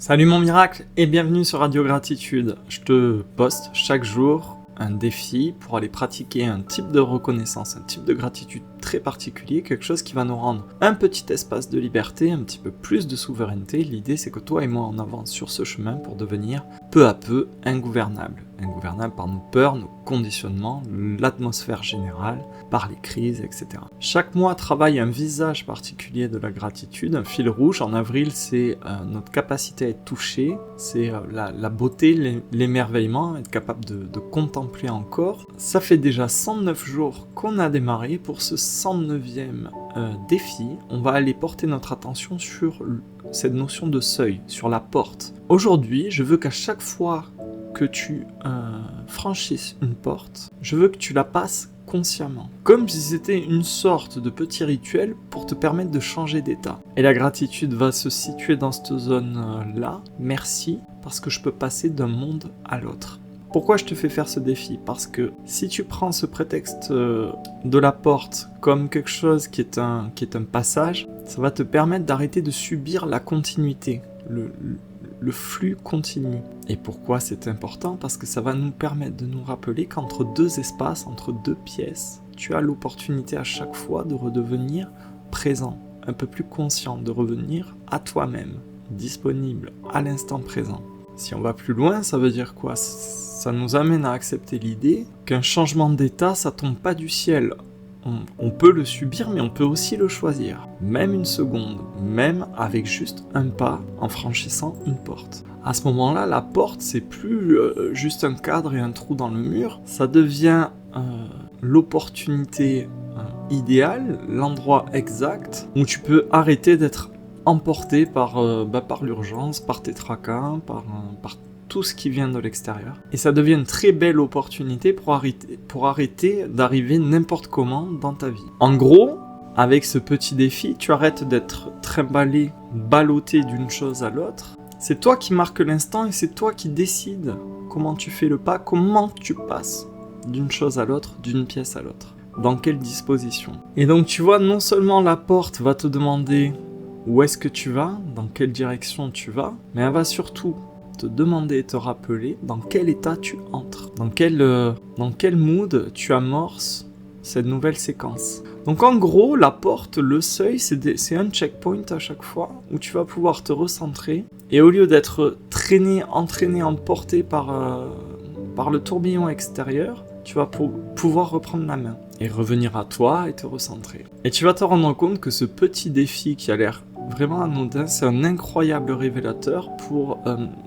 Salut mon miracle et bienvenue sur Radio Gratitude. Je te poste chaque jour un défi pour aller pratiquer un type de reconnaissance, un type de gratitude très particulier, quelque chose qui va nous rendre un petit espace de liberté, un petit peu plus de souveraineté. L'idée c'est que toi et moi on avance sur ce chemin pour devenir peu à peu ingouvernable. Ingouvernable par nos peurs, nos conditionnements, l'atmosphère générale, par les crises, etc. Chaque mois travaille un visage particulier de la gratitude, un fil rouge. En avril, c'est notre capacité à être touché, c'est la beauté, l'émerveillement, être capable de contempler encore. Ça fait déjà 109 jours qu'on a démarré. Pour ce 109e défi, on va aller porter notre attention sur cette notion de seuil, sur la porte. Aujourd'hui, je veux qu'à chaque fois que tu franchisses une porte, je veux que tu la passes consciemment, comme si c'était une sorte de petit rituel pour te permettre de changer d'état. Et la gratitude va se situer dans cette zone-là. Merci, parce que je peux passer d'un monde à l'autre. Pourquoi je te fais faire ce défi ? Parce que si tu prends ce prétexte de la porte comme quelque chose qui est un passage, ça va te permettre d'arrêter de subir la continuité, le flux continu. Et pourquoi c'est important ? Parce que ça va nous permettre de nous rappeler qu'entre deux espaces, entre deux pièces, tu as l'opportunité à chaque fois de redevenir présent, un peu plus conscient, de revenir à toi-même, disponible à l'instant présent. Si on va plus loin, ça veut dire quoi ? Ça nous amène à accepter l'idée qu'un changement d'état, ça tombe pas du ciel. On peut le subir, mais on peut aussi le choisir. Même une seconde, même avec juste un pas en franchissant une porte. À ce moment-là, la porte, c'est plus juste un cadre et un trou dans le mur. Ça devient l'opportunité idéale, l'endroit exact où tu peux arrêter d'être emporté par l'urgence, par tes tracas, par tout ce qui vient de l'extérieur. Et ça devient une très belle opportunité pour arrêter d'arriver n'importe comment dans ta vie. En gros, avec ce petit défi, tu arrêtes d'être trimballé, ballotté d'une chose à l'autre. C'est toi qui marques l'instant et c'est toi qui décides comment tu fais le pas, comment tu passes d'une chose à l'autre, d'une pièce à l'autre. Dans quelle disposition. Et donc tu vois, non seulement la porte va te demander où est-ce que tu vas, dans quelle direction tu vas, mais elle va surtout te demander et te rappeler dans quel état tu entres, dans quel mood tu amorces cette nouvelle séquence. Donc en gros, la porte, le seuil, c'est un checkpoint à chaque fois où tu vas pouvoir te recentrer et au lieu d'être traîné, entraîné, emporté par le tourbillon extérieur, tu vas pouvoir reprendre la main et revenir à toi et te recentrer. Et tu vas te rendre compte que ce petit défi qui a l'air vraiment anodin, c'est un incroyable révélateur pour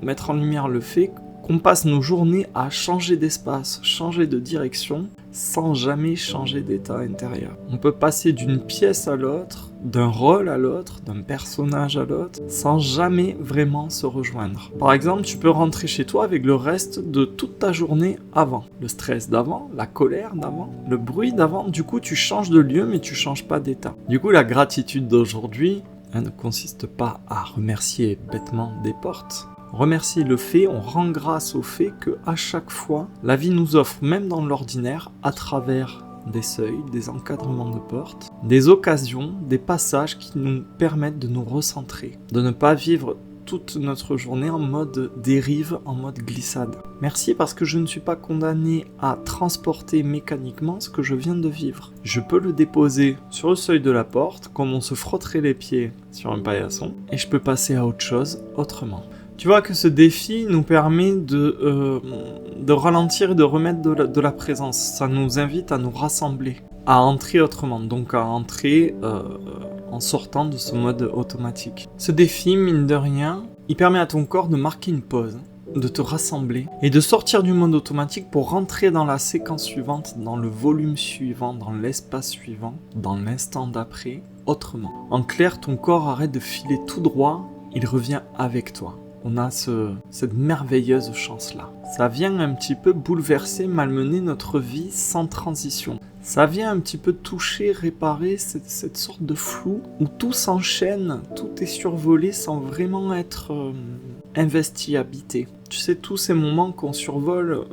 mettre en lumière le fait qu'on passe nos journées à changer d'espace, changer de direction, sans jamais changer d'état intérieur. On peut passer d'une pièce à l'autre, d'un rôle à l'autre, d'un personnage à l'autre, sans jamais vraiment se rejoindre. Par exemple, tu peux rentrer chez toi avec le reste de toute ta journée avant. Le stress d'avant, la colère d'avant, le bruit d'avant. Du coup, tu changes de lieu, mais tu changes pas d'état. Du coup, la gratitude d'aujourd'hui, ne consiste pas à remercier bêtement des portes. Remercier le fait, on rend grâce au fait que à chaque fois, la vie nous offre, même dans l'ordinaire, à travers des seuils, des encadrements de portes, des occasions, des passages qui nous permettent de nous recentrer, de ne pas vivre toute notre journée en mode dérive, en mode glissade. Merci parce que je ne suis pas condamné à transporter mécaniquement ce que je viens de vivre. Je peux le déposer sur le seuil de la porte, comme on se frotterait les pieds sur un paillasson, et je peux passer à autre chose autrement. Tu vois que ce défi nous permet de ralentir et de remettre de la présence. Ça nous invite à nous rassembler, à entrer autrement, donc à entrer en sortant de ce mode automatique. Ce défi, mine de rien, il permet à ton corps de marquer une pause, de te rassembler et de sortir du mode automatique pour rentrer dans la séquence suivante, dans le volume suivant, dans l'espace suivant, dans l'instant d'après, autrement. En clair, ton corps arrête de filer tout droit, il revient avec toi. On a cette merveilleuse chance-là. Ça vient un petit peu bouleverser, malmener notre vie sans transition. Ça vient un petit peu toucher, réparer cette sorte de flou où tout s'enchaîne, tout est survolé sans vraiment être investi, habité. Tu sais, tous ces moments qu'on survole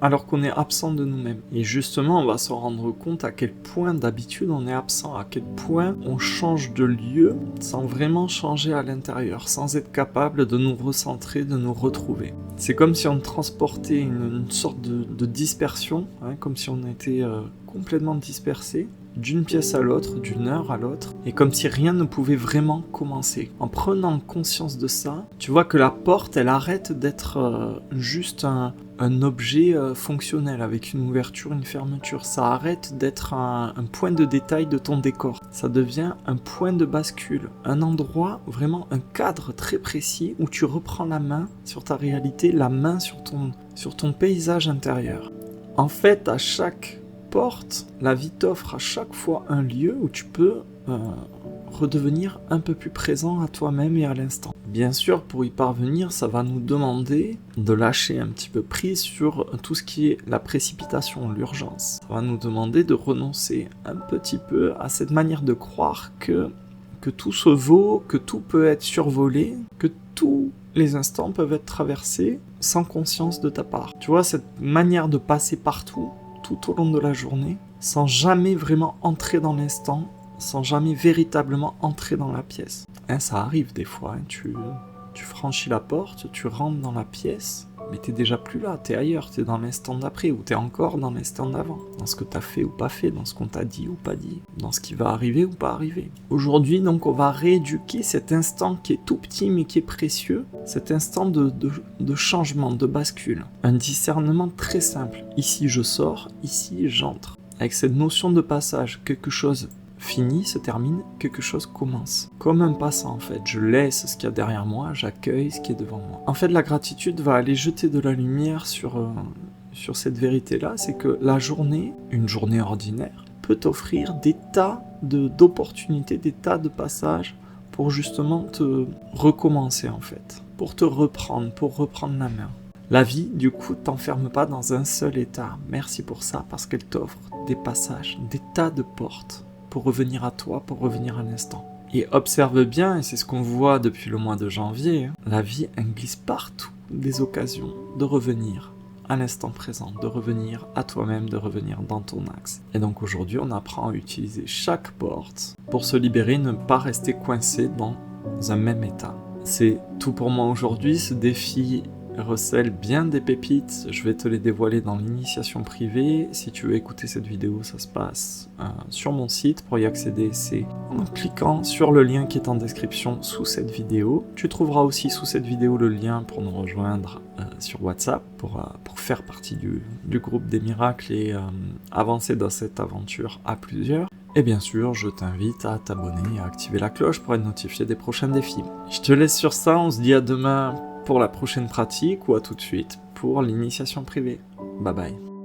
alors qu'on est absent de nous-mêmes. Et justement, on va se rendre compte à quel point d'habitude on est absent, à quel point on change de lieu sans vraiment changer à l'intérieur, sans être capable de nous recentrer, de nous retrouver. C'est comme si on transportait une sorte de dispersion, hein, comme si on était complètement dispersé, d'une pièce à l'autre, d'une heure à l'autre, et comme si rien ne pouvait vraiment commencer. En prenant conscience de ça, tu vois que la porte, elle arrête d'être juste un objet fonctionnel avec une ouverture, une fermeture. Ça arrête d'être un point de détail de ton décor. Ça devient un point de bascule, un endroit, vraiment un cadre très précis où tu reprends la main sur ta réalité, la main sur ton paysage intérieur. En fait, à chaque porte, la vie t'offre à chaque fois un lieu où tu peux redevenir un peu plus présent à toi-même et à l'instant. Bien sûr, pour y parvenir, ça va nous demander de lâcher un petit peu prise sur tout ce qui est la précipitation, l'urgence. Ça va nous demander de renoncer un petit peu à cette manière de croire que tout se vaut, que tout peut être survolé, que tous les instants peuvent être traversés sans conscience de ta part. Tu vois, cette manière de passer partout, tout au long de la journée, sans jamais vraiment entrer dans l'instant, sans jamais véritablement entrer dans la pièce. Hein, ça arrive des fois, hein, tu franchis la porte, tu rentres dans la pièce, mais t'es déjà plus là, t'es ailleurs, t'es dans l'instant d'après, ou t'es encore dans l'instant d'avant, dans ce que t'as fait ou pas fait, dans ce qu'on t'a dit ou pas dit, dans ce qui va arriver ou pas arriver. Aujourd'hui, donc, on va rééduquer cet instant qui est tout petit mais qui est précieux, cet instant de changement, de bascule. Un discernement très simple. Ici, je sors, ici, j'entre. Avec cette notion de passage, quelque chose finit, se termine, quelque chose commence. Comme un passant en fait, je laisse ce qu'il y a derrière moi, j'accueille ce qui est devant moi. En fait, la gratitude va aller jeter de la lumière sur cette vérité-là, c'est que la journée, une journée ordinaire, peut t'offrir des tas d'opportunités, des tas de passages pour justement te recommencer en fait, pour te reprendre, pour reprendre la main. La vie, du coup, t'enferme pas dans un seul état. Merci pour ça, parce qu'elle t'offre des passages, des tas de portes pour revenir à toi, pour revenir à l'instant. Et observe bien, et c'est ce qu'on voit depuis le mois de janvier, la vie, elle glisse partout des occasions de revenir à l'instant présent, de revenir à toi-même, de revenir dans ton axe. Et donc aujourd'hui, on apprend à utiliser chaque porte pour se libérer, ne pas rester coincé dans un même état. C'est tout pour moi aujourd'hui, ce défi recèle bien des pépites, je vais te les dévoiler dans l'initiation privée. Si tu veux écouter cette vidéo, ça se passe sur mon site. Pour y accéder, c'est en cliquant sur le lien qui est en description sous cette vidéo. Tu trouveras aussi sous cette vidéo le lien pour nous rejoindre sur WhatsApp, pour faire partie du groupe des miracles et avancer dans cette aventure à plusieurs. Et bien sûr, je t'invite à t'abonner et à activer la cloche pour être notifié des prochains défis. Je te laisse sur ça, on se dit à demain pour la prochaine pratique ou à tout de suite pour l'initiation privée. Bye bye.